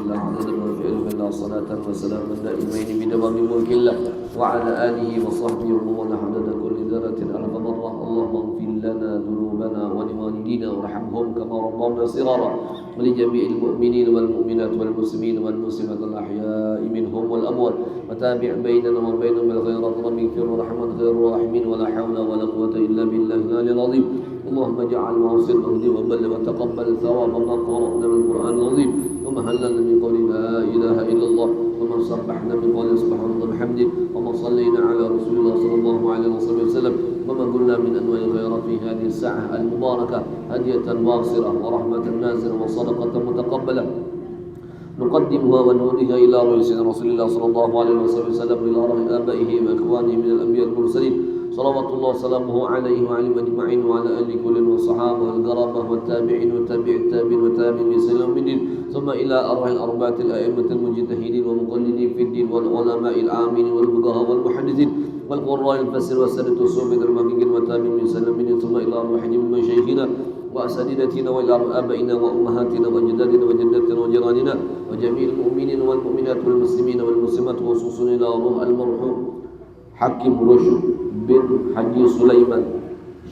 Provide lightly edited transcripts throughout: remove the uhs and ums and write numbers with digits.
الله عدد ما في علم الله صلاة وسلاما دائمين بدوام ملك الله وعلى آله وصحبه ومن عدد كل ذرة ألف مرة. اللهم اغفر لنا ذنوبنا ولوالدينا وارحمهم كما ربونا صغارا ولجميع المؤمنين والمؤمنات والمسلمين والمسلمات الأحياء منهم والأموات وتابع بيننا وبينهم الخيرات رب اغفر ورحمة غير الراحمين ولا حول ولا قوة إلا بالله العلي العظيم. اللهم اجعل واصل مهدي وبلغ وتقبل ثواب ما قرأنا من القرآن العظيم وما هللنا من قول لا إله إلا الله وما سبحنا من قول سبحان الله بحمده وما صلينا على رسول الله صلى الله عليه وسلم وما قلنا من أنواع الخيرات في هذه الساعة المباركة هدية واصلة ورحمة نازلة وصدقة متقبلة نقدمها ونوديها إلى رئيسنا رسول الله صلى الله عليه وسلم وإلى روح آبائه وإخوانه من الأنبياء المرسلين صلوات الله وسلامه عليه وعلى أجمعين وعلى آل كل والصحابة والقرابة والتابعين والتابع التابعين والتابعين بسلام الدين ثم إلى أرواح الأربعة الأئمة المجتهدين ومقلدين في الدين والعلماء العامين والفقهاء والمحدثين والقراء الفسر والسنة الصوفية المحققين والتابعين بسلام الدين ثم إلى أرواح مشايخنا وأساتذتنا وإلى آبائنا وأمهاتنا وأجدادنا وجداتنا وجيراننا وجميع المؤمنين والمؤمنات والمسلمين والمسلمات وخصوصا إلى روح المرحوم حكيم رشد بن حجي سليمان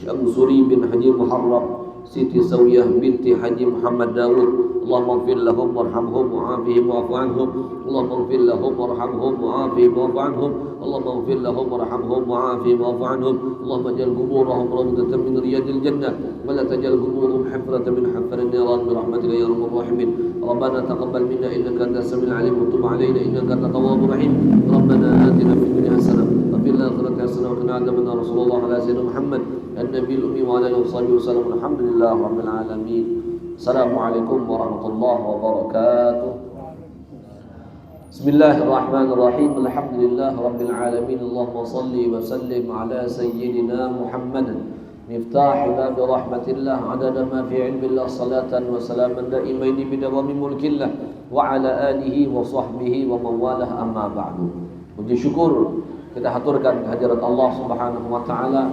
شمسوري بن حجي محرم سيتي سوية بنت حجي محمد داود. اللهم اغفر لهم وارحمهم وعافهم واعف عنهم. اللهم اغفر لهم وارحمهم وعافهم واعف عنهم. اللهم اغفر لهم وارحمهم وعافهم واعف عنهم. اللهم اجعل قبورهم روضة من رياض الجنة ولا تجعل قبورهم حفرة من حفر النيران برحمتك يا رب الراحمين. ربنا تقبل منا إنك أنت السميع العليم وتب علينا إنك أنت التواب الرحيم. ربنا آتنا في الدنيا حسنة وفي الآخرة حسنة وقنا عذاب النار. رسول الله على سيدنا محمد النبي الأمي وعلى آله وصحبه وسلم. الحمد لله رب العالمين. السلام عليكم ورحمة الله وبركاته. بسم الله الرحمن الرحيم. الحمد لله رب العالمين. اللهم صل وسلم على سيدنا محمد مفتاح باب رحمة الله عدد ما في علم الله صلاة وسلاما دائمين بدوام ملك الله وعلى آله وصحبه ومن والاه. أما بعد. Puji syukur kita haturkan kehadirat Allah Subhanahu wa taala.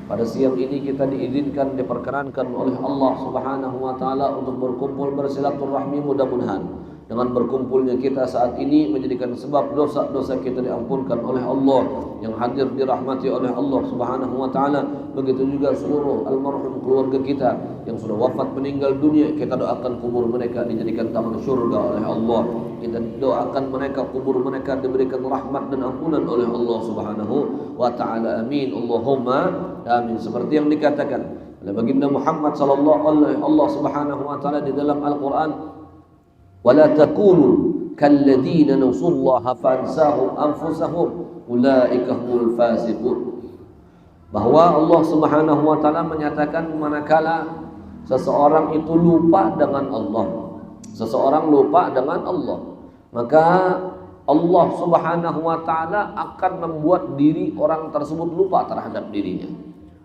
Pada siang ini kita diizinkan, diperkenankan oleh Allah Subhanahu wa taala untuk berkumpul bersilaturahmi. Mudah-mudahan dengan berkumpulnya kita saat ini menjadikan sebab dosa-dosa kita diampunkan oleh Allah, yang hadir dirahmati oleh Allah Subhanahu wa taala. Begitu juga seluruh almarhum keluarga kita yang sudah wafat meninggal dunia, kita doakan kubur mereka dijadikan taman syurga oleh Allah. Kita doakan mereka, kubur mereka diberikan rahmat dan ampunan oleh Allah Subhanahu wa taala. Amin. Allahumma amin. Seperti yang dikatakan oleh baginda Muhammad sallallahu alaihi Allah Subhanahu wa taala di dalam Al-Qur'an, wala takunu kalladzina nasullaha fansahum anfusahum ulaika humul fasiqun. Bahwa Allah Subhanahu wa taala menyatakan manakala seseorang itu lupa dengan Allah, seseorang lupa dengan Allah, maka Allah Subhanahu wa taala akan membuat diri orang tersebut lupa terhadap dirinya.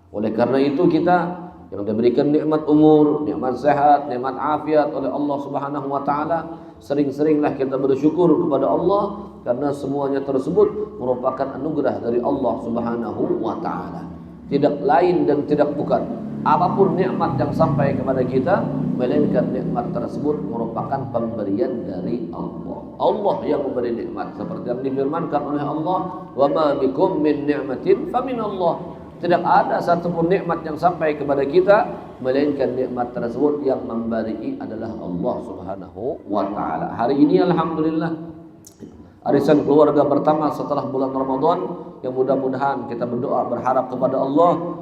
Oleh karena itu kita yang diberikan nikmat umur, nikmat sehat, nikmat afiat oleh Allah Subhanahu wa taala, sering-seringlah kita bersyukur kepada Allah, karena semuanya tersebut merupakan anugerah dari Allah Subhanahu wa taala. Tidak lain dan tidak bukan apapun nikmat yang sampai kepada kita, melainkan nikmat tersebut merupakan pemberian dari Allah. Allah yang memberi nikmat, seperti yang difirmankan oleh Allah, wa ma bikum min ni'matin famin Allah. Tidak ada satupun nikmat yang sampai kepada kita, melainkan nikmat tersebut yang memberi adalah Allah Subhanahu wa taala. Hari ini alhamdulillah arisan keluarga pertama setelah bulan Ramadan, yang mudah-mudahan kita berdoa berharap kepada Allah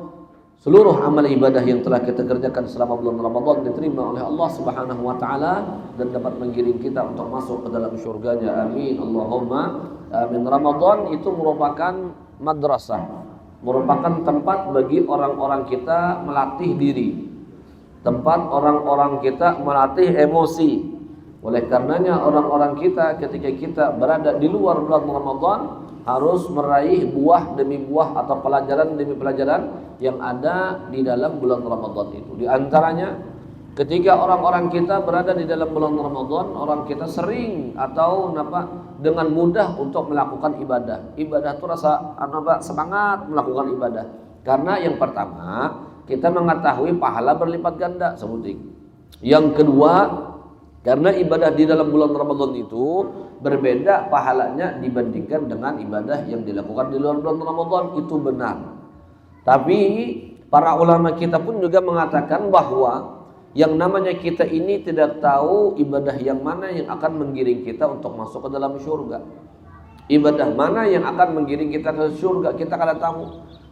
seluruh amal ibadah yang telah kita kerjakan selama bulan Ramadan diterima oleh Allah Subhanahu wa taala dan dapat menggiring kita untuk masuk ke dalam syurganya. Amin. Allahumma amin. Ramadan itu merupakan madrasah, merupakan tempat bagi orang-orang kita melatih diri, tempat orang-orang kita melatih emosi. Oleh karenanya orang-orang kita ketika kita berada di luar bulan Ramadan harus meraih buah demi buah atau pelajaran demi pelajaran yang ada di dalam bulan Ramadan itu. Di antaranya ketika orang-orang kita berada di dalam bulan Ramadan, orang kita sering atau dengan mudah untuk melakukan ibadah. Ibadah itu rasa semangat melakukan ibadah. Karena yang pertama, kita mengetahui pahala berlipat ganda sebuting. Yang kedua, Karena ibadah di dalam bulan Ramadan itu berbeda pahalanya dibandingkan dengan ibadah yang dilakukan di luar bulan Ramadan, itu benar. Tapi para ulama kita pun juga mengatakan bahwa yang namanya kita ini tidak tahu ibadah yang mana yang akan menggiring kita untuk masuk ke dalam surga. Ibadah mana yang akan menggiring kita ke surga, kita kada tahu.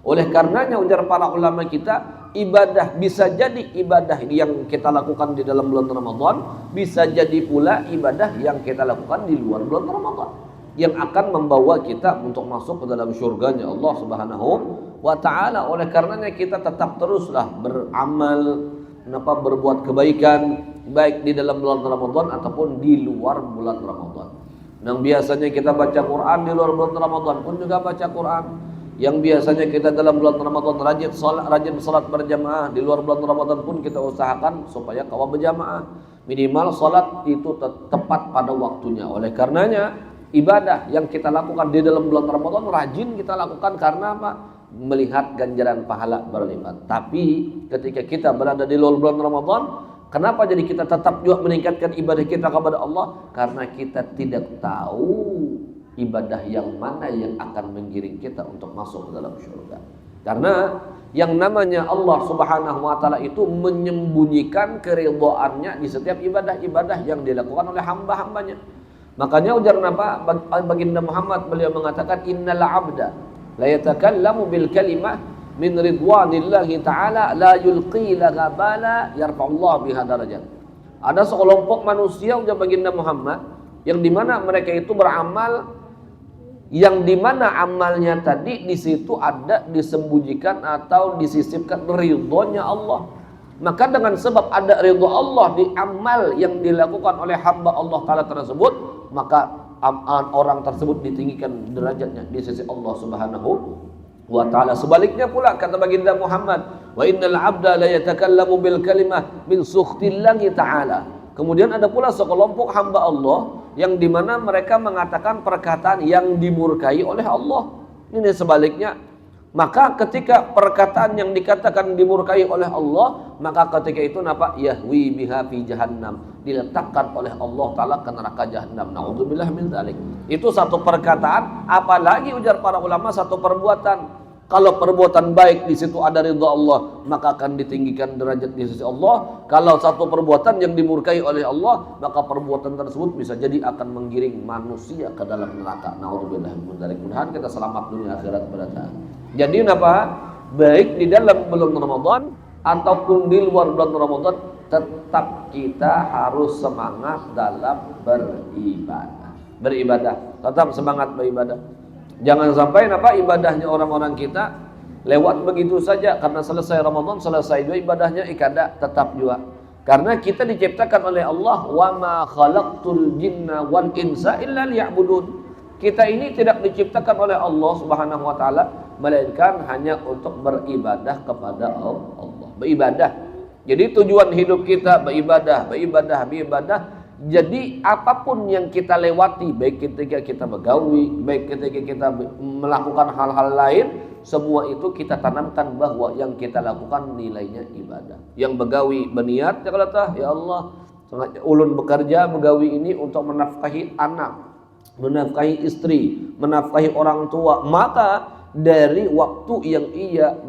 Oleh karenanya ujar para ulama kita, ibadah bisa jadi ibadah yang kita lakukan di dalam bulan Ramadan, bisa jadi pula ibadah yang kita lakukan di luar bulan Ramadan, yang akan membawa kita untuk masuk ke dalam surganya Allah Subhanahu wa ta'ala. Oleh karenanya kita tetap teruslah beramal, berbuat kebaikan, baik di dalam bulan Ramadan ataupun di luar bulan Ramadan. Yang biasanya kita baca Quran di luar bulan Ramadan pun juga baca Quran. Yang biasanya kita dalam bulan Ramadan rajin salat berjamaah, di luar bulan Ramadan pun kita usahakan supaya kawal berjamaah. Minimal salat itu tepat pada waktunya. Oleh karenanya ibadah yang kita lakukan di dalam bulan Ramadan rajin kita lakukan karena apa? Melihat ganjaran pahala berlipat. Tapi ketika kita berada di luar bulan Ramadan, kenapa jadi kita tetap juga meningkatkan ibadah kita kepada Allah? Karena kita tidak tahu ibadah yang mana yang akan menggiring kita untuk masuk ke dalam surga. Karena yang namanya Allah Subhanahu wa ta'ala itu menyembunyikan keridhaannya di setiap ibadah-ibadah yang dilakukan oleh hamba-hambanya. Makanya ujar baginda Muhammad, beliau mengatakan innal 'abda la yatakallamu bil kalimah min ridwanillahi ta'ala la yulqi laha bala yarfa'ullah biha darajat. Ada sekelompok manusia ujar baginda Muhammad yang dimana mereka itu beramal, yang dimana amalnya tadi di situ ada disembunyikan atau disisipkan ridhonya Allah. Maka dengan sebab ada ridho Allah di amal yang dilakukan oleh hamba Allah Ta'ala tersebut, maka orang tersebut ditinggikan derajatnya di sisi Allah Subhanahu wa ta'ala. Sebaliknya pula kata baginda Muhammad, wa innal 'abda la yatakallamu bil kalimah min sukhtillahi ta'ala. Kemudian ada pula sekelompok hamba Allah yang dimana mereka mengatakan perkataan yang dimurkai oleh Allah. Ini sebaliknya. Maka ketika perkataan yang dikatakan dimurkai oleh Allah, maka ketika itu yahwi biha fi jahannam, diletakkan oleh Allah Ta'ala ke neraka jahannam. Na'udzubillah min dzalik. Itu satu perkataan, apalagi ujar para ulama satu perbuatan. Kalau perbuatan baik di situ ada ridha Allah, maka akan ditinggikan derajat di sisi Allah. Kalau satu perbuatan yang dimurkai oleh Allah, maka perbuatan tersebut bisa jadi akan menggiring manusia ke dalam neraka. Na'udzubillah min dzalik. Mudah-mudahan kita selamat dunia akhirat mendatang. Jadi baik di dalam bulan Ramadan ataupun di luar bulan Ramadan, tetap kita harus semangat dalam beribadah. Tetap semangat beribadah. Jangan sampai ibadahnya orang-orang kita lewat begitu saja, karena selesai Ramadan, selesai juga ibadahnya ikada tetap juga. Karena kita diciptakan oleh Allah, wa ma khalaqtul jinna wal insa illa liya'budun. Kita ini tidak diciptakan oleh Allah Subhanahu wa taala melainkan hanya untuk beribadah kepada Allah. Beribadah. Jadi tujuan hidup kita beribadah. Jadi apapun yang kita lewati, baik ketika kita begawi, baik ketika kita melakukan hal-hal lain, semua itu kita tanamkan bahwa yang kita lakukan nilainya ibadah. Yang begawi berniat, ya Allah, ulun bekerja begawi ini untuk menafkahi anak, menafkahi istri, menafkahi orang tua, maka dari waktu yang ia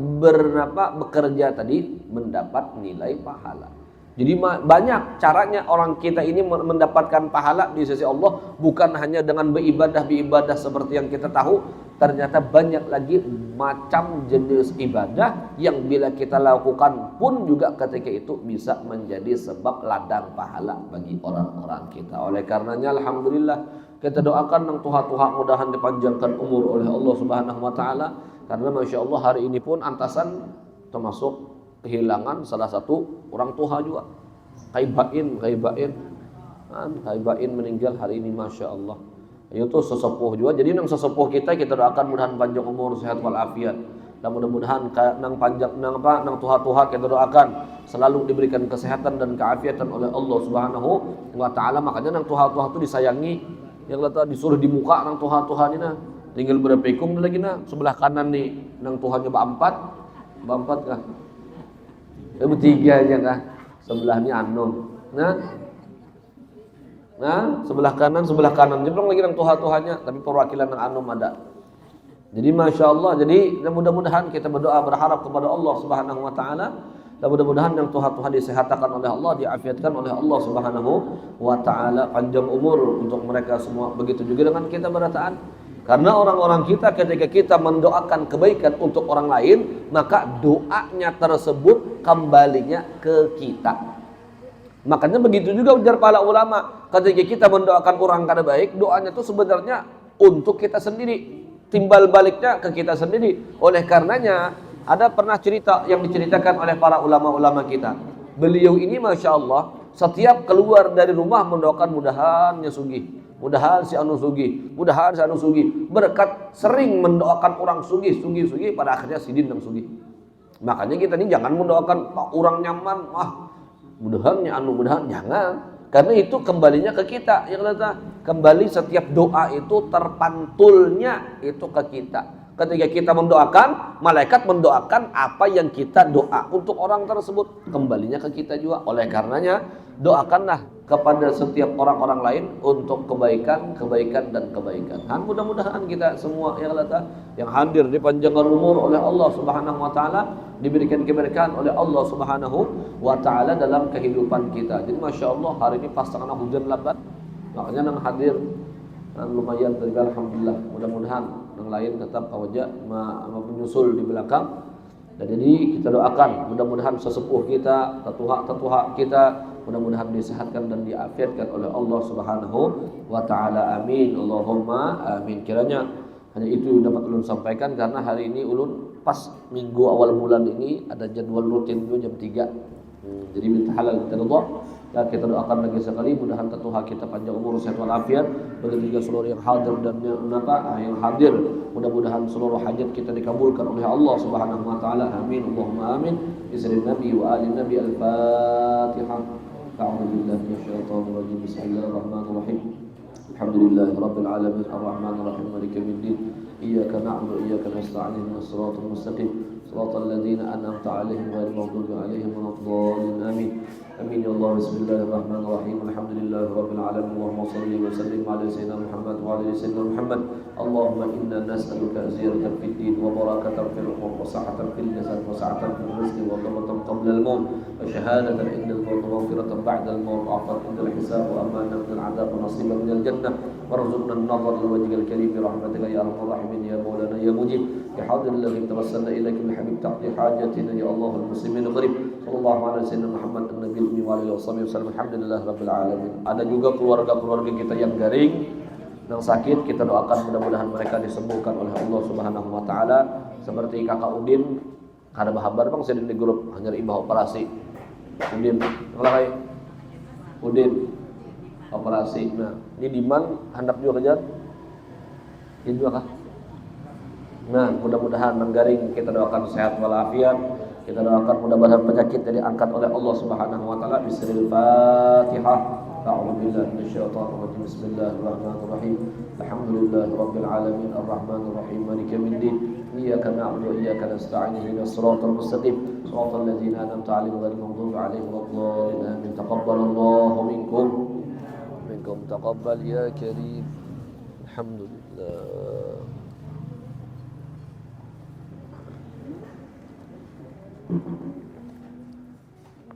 bekerja tadi mendapat nilai pahala. Jadi banyak caranya orang kita ini mendapatkan pahala di sisi Allah, bukan hanya dengan beribadah seperti yang kita tahu. Ternyata banyak lagi macam jenis ibadah yang bila kita lakukan pun juga ketika itu bisa menjadi sebab ladang pahala bagi orang-orang kita. Oleh karenanya alhamdulillah kita doakan nang Tuhan mudahan dipanjangkan umur oleh Allah Subhanahu wa taala, karena Masya Allah hari ini pun antasan termasuk kehilangan salah satu orang tua juga. Kaibain meninggal hari ini, Masya Allah. Itu sesepuh juga. Jadi nang sesepuh kita doakan mudahan panjang umur, sehat walafiat. Dan mudah-mudahan nang tua kita doakan selalu diberikan kesehatan dan keafiatan oleh Allah Subhanahu wa taala. Makanya nang tua itu disayangi. Yang disuruh di muka nang tua ini nah. Tinggal berapa ikung lagi nah. Sebelah kanan nih nang Tuhannya berempat kah? Bertiga aja kah? Sebelahnya nah Nah, sebelah kanan jeblong lagi nang tuha-tuhanya, tapi perwakilan nang anum ada. Jadi Masya Allah, jadi mudah-mudahan kita berdoa berharap kepada Allah Subhanahu Wa Taala, dan mudah-mudahan yang tuha-tuha disehatkan oleh Allah, diafiatkan oleh Allah Subhanahu Wa Taala, panjang umur untuk mereka semua. Begitu juga dengan kita berataan. Karena orang-orang kita ketika kita mendoakan kebaikan untuk orang lain, maka doanya tersebut kembalinya ke kita. Makanya begitu juga ujar para ulama, ketika kita mendoakan orang kada baik, doanya itu sebenarnya untuk kita sendiri, timbal baliknya ke kita sendiri. Oleh karenanya ada pernah cerita yang diceritakan oleh para ulama-ulama kita. Beliau ini Masya Allah setiap keluar dari rumah mendoakan mudahannya sugih, mudahan si anu sugih, mudahan si anu sugih. Berkat sering mendoakan orang sugih, pada akhirnya sidin yang sugih. Makanya kita ini jangan mendoakan orang nyaman, mudahannya anu mudahan, jangan. Karena itu kembalinya ke kita, ya kata. Kembali setiap doa itu terpantulnya itu ke kita. Ketika kita mendoakan, malaikat mendoakan apa yang kita doa untuk orang tersebut, kembalinya ke kita juga. Oleh karenanya doakanlah kepada setiap orang-orang lain untuk kebaikan dan kebaikan. Dan mudah-mudahan kita semua yang hadir dipanjangkan umur oleh Allah Subhanahu Wa Taala, diberikan keberkahan oleh Allah Subhanahu Wa Taala dalam kehidupan kita. Jadi Masya Allah hari ini pas tengah hujan lebat, makanya yang hadir lumayan dari alhamdulillah. Mudah-mudahan yang lain tetap awajak menyusul di belakang. Dan jadi kita doakan mudah-mudahan sesepuh kita, tetuha kita, mudah-mudahan disehatkan dan diafiatkan oleh Allah Subhanahu Wa Taala. Amin. Allahumma amin. Kiranya hanya itu dapat ulun sampaikan, karena hari ini ulun pas minggu awal bulan ini ada jadwal rutin dulu jam 3. Jadi minta halal kita ridha. Dan kita doakan lagi sekali mudahan tetuha kita panjang umur, sehat walafiat. Begitu juga seluruh yang hadir dan yang hadir, mudah-mudahan seluruh hajat kita dikabulkan oleh Allah Subhanahu Wa Taala. Amin. Allahumma amin. Bismillah Nabi wa ali Nabi al-Fatihah. A'udzu billahi minasyaitonir rajim. Bismillahirrahmanirrahim. Alhamdulillahi rabbil alamin arrahmanir rahim maliki yaumiddin. Iyyaka na'budu wa iyyaka nasta'in ihdinas siratal mustaqim siratal ladzina an'amta 'alaihim ghairil maghdubi 'alaihim waladdallin. Amin. Amin ya Allah. Bismillahirrahmanirrahim. Alhamdulillahi rabbil alamin. Allahumma shalli wa sallim ala sayyidina Muhammad wa ala sayyidina Muhammad. Allahumma inna nas'aluka ziyaratan fid din wa barakatan fil umur wa sa'atan fil jasad wa sa'atan fil rizqi wa tawbatan qabla al-maut wa shahadatan inda al-maut wa maghfiratan ba'da al-maut wa 'afwan inda al-hisab wa amanan min al-'adab wa nasiban min al-jannah warzuqna an-nadhar li wajhikal karim bi rahmatika ya arhamar rahimin ya maulana ya mujib ya hadir alladhi tawassalna ilaika bil habib taqdi hajatina ya Allah al-muslimin gharib sallallahu alaihi wasallam Muhammad an-nabi wa alihi wasallam. Alhamdulillah rabbil alamin. Ada juga keluarga-keluarga kita yang garing, yang sakit, kita doakan mudah-mudahan mereka disembuhkan oleh Allah Subhanahu Wa Taala. Seperti kakak Udin, kada bahabar bang sedang di grup hanya imbah operasi. Udin, ngelai Udin operasi. Nah, ini Diman hendak juga kejar. Ini juga kah? Nah, mudah-mudahan menggaring kita doakan sehat walafiat. Kita doakan mudah-mudahan penyakit yang diangkat oleh Allah Subhanahu Wa Taala. Bismillahirrahmanirrahim. A'udzu billahi minasyaitonir rajim. Bismillahirrahmanirrahim. Alhamdulillahi rabbil alamin arrahmanir rahim maliki yaumiddin. Iyyaka na'budu wa iyyaka nasta'in ihdinas siratal mustaqim siratal ladzina an'amta 'alaihim ghairil maghdubi 'alaihim waladdallin. Amin. Taqabbalallahu minkum taqabbal ya karim. Alhamdulillah.